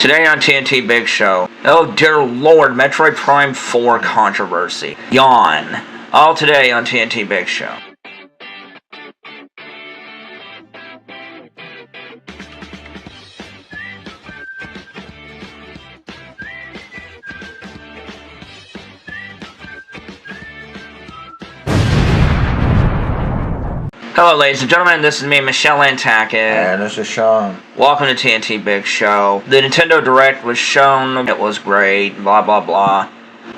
Today on TNT Big Show, oh dear lord, Metroid Prime 4 controversy. Yawn. All today on TNT Big Show. Hello ladies and gentlemen, this is me, Michelle Antakin. And this is Sean. Welcome to TNT Big Show. The Nintendo Direct was shown, it was great, blah blah blah.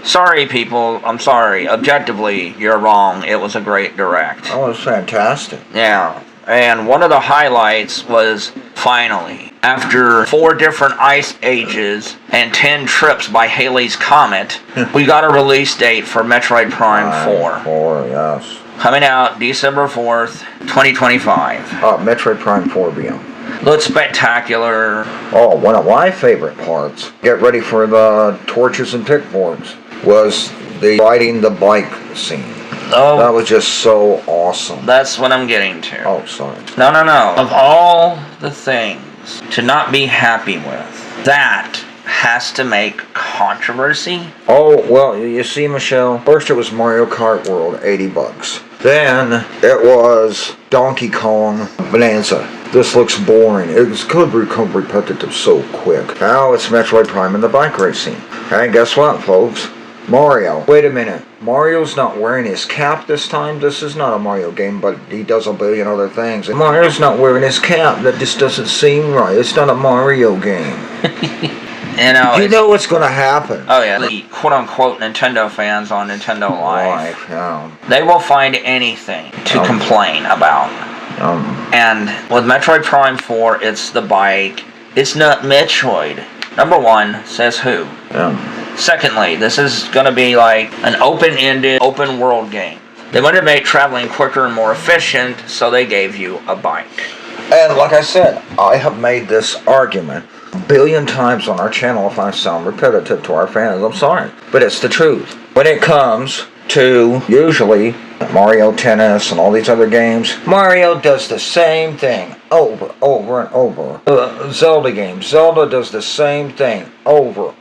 Sorry people, I'm sorry. Objectively, you're wrong. It was a great Direct. Oh, it was fantastic. Yeah. And one of the highlights was, finally, after 4 different ice ages and 10 trips by Halley's Comet, we got a release date for Metroid Prime 4. 4, yes. Coming out December 4th, 2025. Metroid Prime 4 Beyond. Looks spectacular. Oh, one of my favorite parts, get ready for the torches and pickboards, was the riding the bike scene. Oh, that was just so awesome. That's what I'm getting to. Oh, sorry. No. Of all the things to not be happy with, that has to make controversy? Oh, well, you see, Michelle, first it was Mario Kart World, $80. Then it was Donkey Kong Bonanza. This looks boring. It could become repetitive so quick. Now it's Metroid Prime and the bike racing. And guess what, folks? Mario. Wait a minute. Mario's not wearing his cap this time. This is not a Mario game, but he does a billion other things. And Mario's not wearing his cap. That just doesn't seem right. It's not a Mario game. You know what's going to happen. Oh yeah, the quote-unquote Nintendo fans on Nintendo Live. Yeah. They will find anything to complain about. And with Metroid Prime 4, it's the bike. It's not Metroid. Number one, says who? Yeah. Secondly, this is going to be like an open-ended, open-world game. They wanted to make traveling quicker and more efficient, so they gave you a bike. And like I said, I have made this argument a billion times on our channel. If I sound repetitive to our fans, I'm sorry. But it's the truth. When it comes to, usually, Mario Tennis and all these other games, Mario does the same thing over and over. Zelda games, Zelda does the same thing over.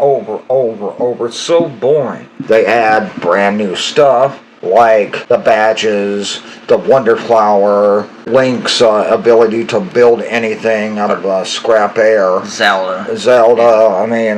It's so boring. They add brand new stuff, like the badges, the Wonder Flower, Link's ability to build anything out of scrap air. Zelda, I mean,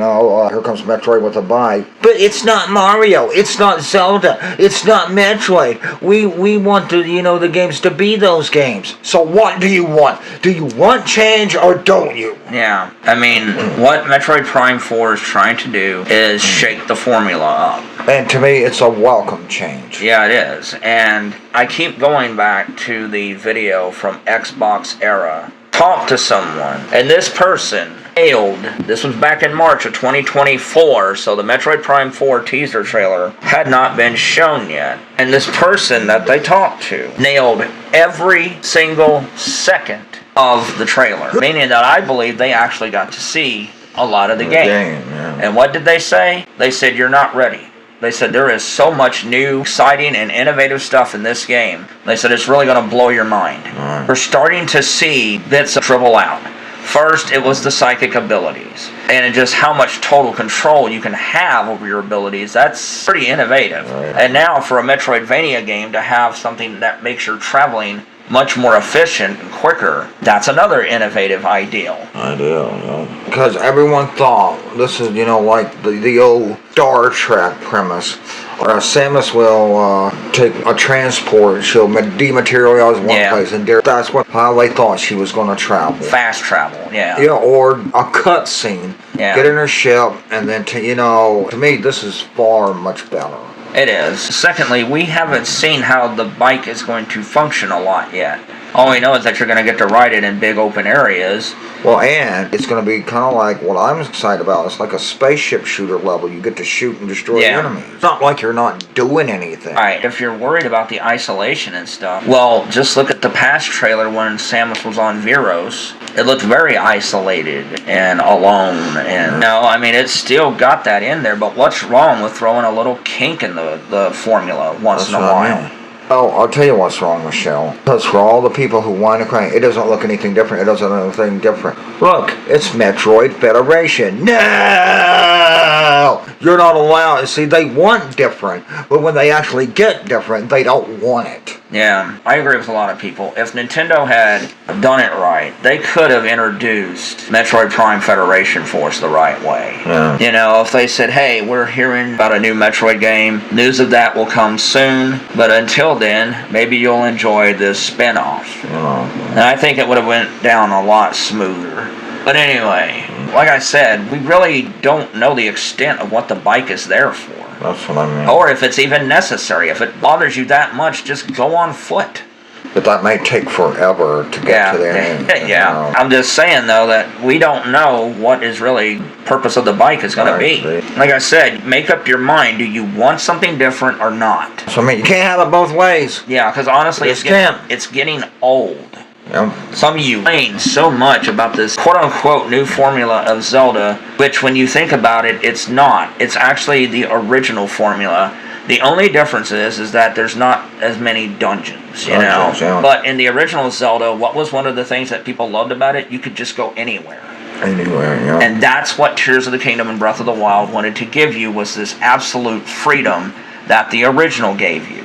here comes Metroid with a bike. But it's not Mario, it's not Zelda, it's not Metroid. We want the games to be those games. So what do you want? Do you want change or don't you? Yeah, I mean, what Metroid Prime 4 is trying to do is shake the formula up. And to me, it's a welcome change. Yeah, it is. And I keep going back to the video from Xbox era. Talk to someone. And this person nailed. This was back in March of 2024, so the Metroid Prime 4 teaser trailer had not been shown yet. And this person that they talked to nailed every single second of the trailer. Meaning that I believe they actually got to see a lot of the game. Yeah. And what did they say? They said, "You're not ready." They said there is so much new, exciting, and innovative stuff in this game. They said it's really going to blow your mind. Right. We're starting to see bits dribble out. First, it was the psychic abilities. And just how much total control you can have over your abilities. That's pretty innovative. Right. And now for a Metroidvania game to have something that makes your traveling much more efficient and quicker, that's another innovative ideal. Yeah. Because everyone thought this is, like the old Star Trek premise. Samus will take a transport, she'll dematerialize one place, and that's how they thought she was going to travel. Fast travel, yeah. Yeah, or a cutscene. Yeah. Get in her ship, and then, to me, this is far much better. It is. Secondly, we haven't seen how the bike is going to function a lot yet. All we know is that you're going to get to ride it in big open areas. Well, and it's going to be kind of like what I'm excited about. It's like a spaceship shooter level. You get to shoot and destroy enemies. It's not like you're not doing anything. Alright, if you're worried about the isolation and stuff, well, just look at the past trailer when Samus was on Veros. It looked very isolated and alone. And it's still got that in there, but what's wrong with throwing a little kink in the formula once in a while? Oh, I'll tell you what's wrong, Michelle. Because for all the people who whine and cry, it doesn't look anything different. It doesn't look anything different. Look, it's Metroid Federation. No! You're not allowed. See, they want different, but when they actually get different, they don't want it. Yeah, I agree with a lot of people. If Nintendo had done it right, they could have introduced Metroid Prime Federation Force the right way. Yeah. You know, if they said, hey, we're hearing about a new Metroid game, news of that will come soon, but until then, maybe you'll enjoy this spin-off. And I think it would have went down a lot smoother. But anyway, like I said, we really don't know the extent of what the bike is there for. That's what I mean. Or if it's even necessary. If it bothers you that much, just go on foot. But that may take forever to get to the end. Yeah. I'm just saying, though, that we don't know what is really purpose of the bike is going to be. Like I said, make up your mind. Do you want something different or not? So, I mean, you can't have it both ways. Yeah, because honestly, it's getting old. Yep. Some of you complain so much about this quote-unquote new formula of Zelda, which when you think about it, it's not. It's actually the original formula. The only difference is that there's not as many dungeons, you know. Yeah. But in the original Zelda, what was one of the things that people loved about it? You could just go anywhere. Anywhere, yeah. And that's what Tears of the Kingdom and Breath of the Wild wanted to give you, was this absolute freedom that the original gave you.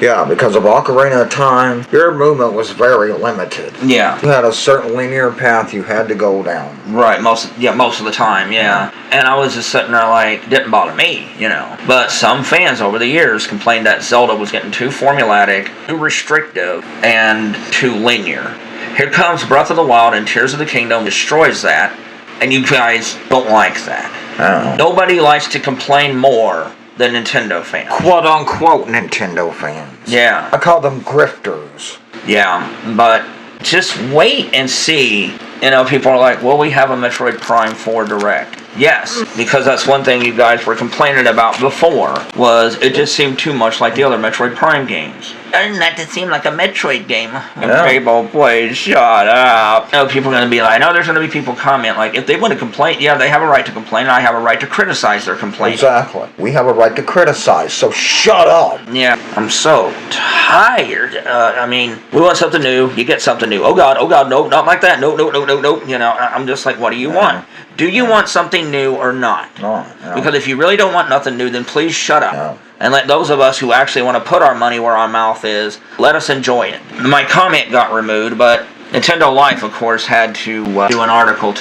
Yeah, because of Ocarina of Time, your movement was very limited. Yeah. You had a certain linear path you had to go down. Right, most of the time, yeah. And I was just sitting there like, it didn't bother me, you know. But some fans over the years complained that Zelda was getting too formulaic, too restrictive, and too linear. Here comes Breath of the Wild and Tears of the Kingdom destroys that, and you guys don't like that. Oh. Nobody likes to complain more than Nintendo fans. Quote-unquote Nintendo fans. Yeah. I call them grifters. Yeah, but just wait and see. You know, people are like, well, we have a Metroid Prime 4 Direct. Yes, because that's one thing you guys were complaining about before, was it just seemed too much like the other Metroid Prime games. Doesn't that just seem like a Metroid game? Yeah. People, please shut up. You know, people are going to be like, I know there's going to be people comment, like, if they want to complain, yeah, they have a right to complain, and I have a right to criticize their complaint. Exactly. We have a right to criticize, so shut up. Yeah, I'm so tired. I mean, we want something new, you get something new. Oh God, no, not like that. No. You know, I'm just like, what do you want? Do you want something new or not? No. Because if you really don't want nothing new, then please shut up. No. And let those of us who actually want to put our money where our mouth is, let us enjoy it. My comment got removed, but Nintendo Life, of course, had to do an article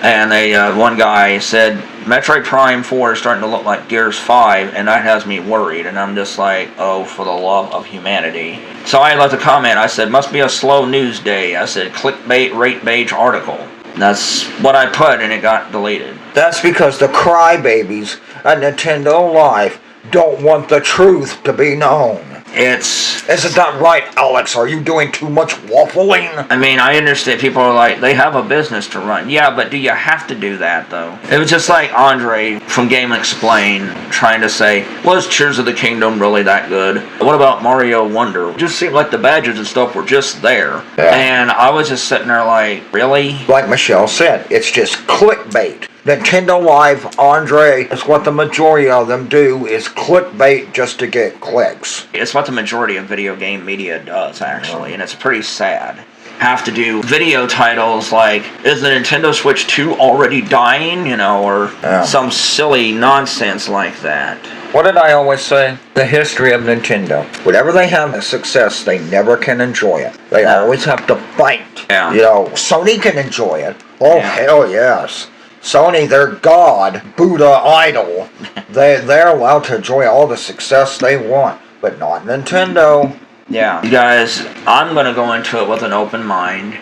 and one guy said, Metroid Prime 4 is starting to look like Gears 5, and that has me worried. And I'm just like, oh, for the love of humanity. So I left a comment. I said, must be a slow news day. I said, clickbait, rate beige article. That's what I put, and it got deleted. That's because the crybabies at Nintendo Life don't want the truth to be known. Isn't that right, Alex? Are you doing too much waffling? I mean, I understand people are like, they have a business to run. Yeah, but do you have to do that, though? It was just like Andre from Game Explain trying to say, was Tears of the Kingdom really that good? What about Mario Wonder? It just seemed like the badges and stuff were just there. Yeah. And I was just sitting there like, really? Like Michelle said, it's just clickbait. Nintendo Live, Andre, is what the majority of them do, is clickbait just to get clicks. It's what the majority of video game media does, actually, and it's pretty sad. Have to do video titles like, is the Nintendo Switch 2 already dying? You know, or some silly nonsense like that. What did I always say? The history of Nintendo. Whatever they have as success, they never can enjoy it. They always have to fight. Yeah. You know, Sony can enjoy it. Oh, Yeah. hell yes. Sony, their god, Buddha idol. They're allowed to enjoy all the success they want, but not Nintendo. Yeah. You guys, I'm going to go into it with an open mind.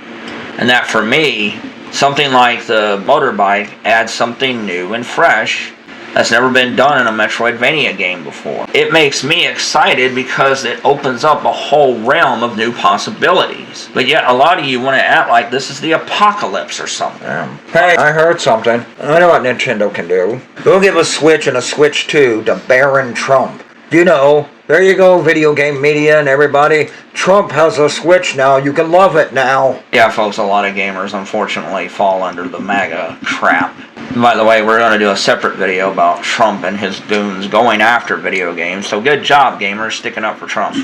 And that for me, something like the motorbike adds something new and fresh that's never been done in a Metroidvania game before. It makes me excited because it opens up a whole realm of new possibilities. But yet a lot of you want to act like this is the apocalypse or something. Hey, I heard something. I know what Nintendo can do. We'll give a Switch and a Switch 2 to Baron Trump. You know, there you go, video game media and everybody. Trump has a Switch now. You can love it now. Yeah, folks, a lot of gamers unfortunately fall under the MAGA crap. By the way, we're going to do a separate video about Trump and his goons going after video games. So good job, gamers, sticking up for Trump.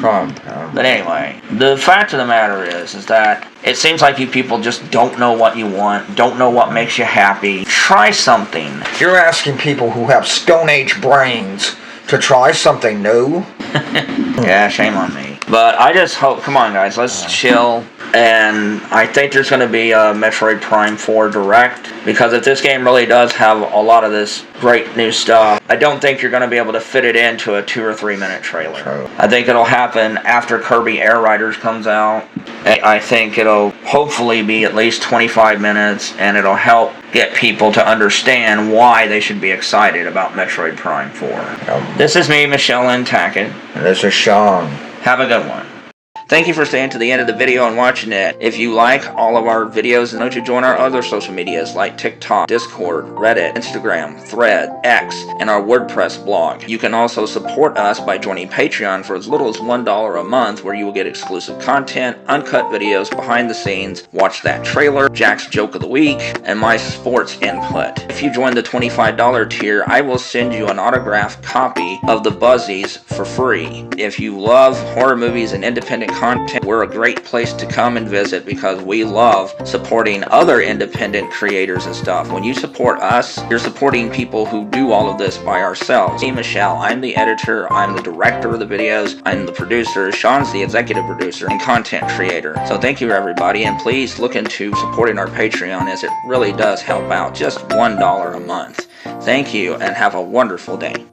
But anyway, the fact of the matter is that it seems like you people just don't know what you want, don't know what makes you happy. Try something. You're asking people who have Stone Age brains to try something new? Yeah, shame on me. But I just hope, come on guys, let's chill. And I think there's going to be a Metroid Prime 4 Direct, because if this game really does have a lot of this great new stuff, I don't think you're going to be able to fit it into a 2 or 3 minute trailer. True. I think it'll happen after Kirby Air Riders comes out. I think it'll hopefully be at least 25 minutes, and it'll help get people to understand why they should be excited about Metroid Prime 4. This is me, Michelle Tackett. And this is Sean. Have a good one. Thank you for staying to the end of the video and watching it. If you like all of our videos, don't you join our other social medias like TikTok, Discord, Reddit, Instagram, Thread, X, and our WordPress blog. You can also support us by joining Patreon for as little as $1 a month, where you will get exclusive content, uncut videos, behind the scenes, watch that trailer, Jack's joke of the week, and my sports input. If you join the $25 tier, I will send you an autographed copy of The Buzzies for free. If you love horror movies and independent content, we're a great place to come and visit, because we love supporting other independent creators and stuff. When you support us, you're supporting people who do all of this by ourselves. Me, Michelle, I'm the editor, I'm the director of the videos, I'm the producer, Sean's the executive producer and content creator. So thank you everybody, and please look into supporting our Patreon, as it really does help out. Just $1 a month. Thank you, and have a wonderful day.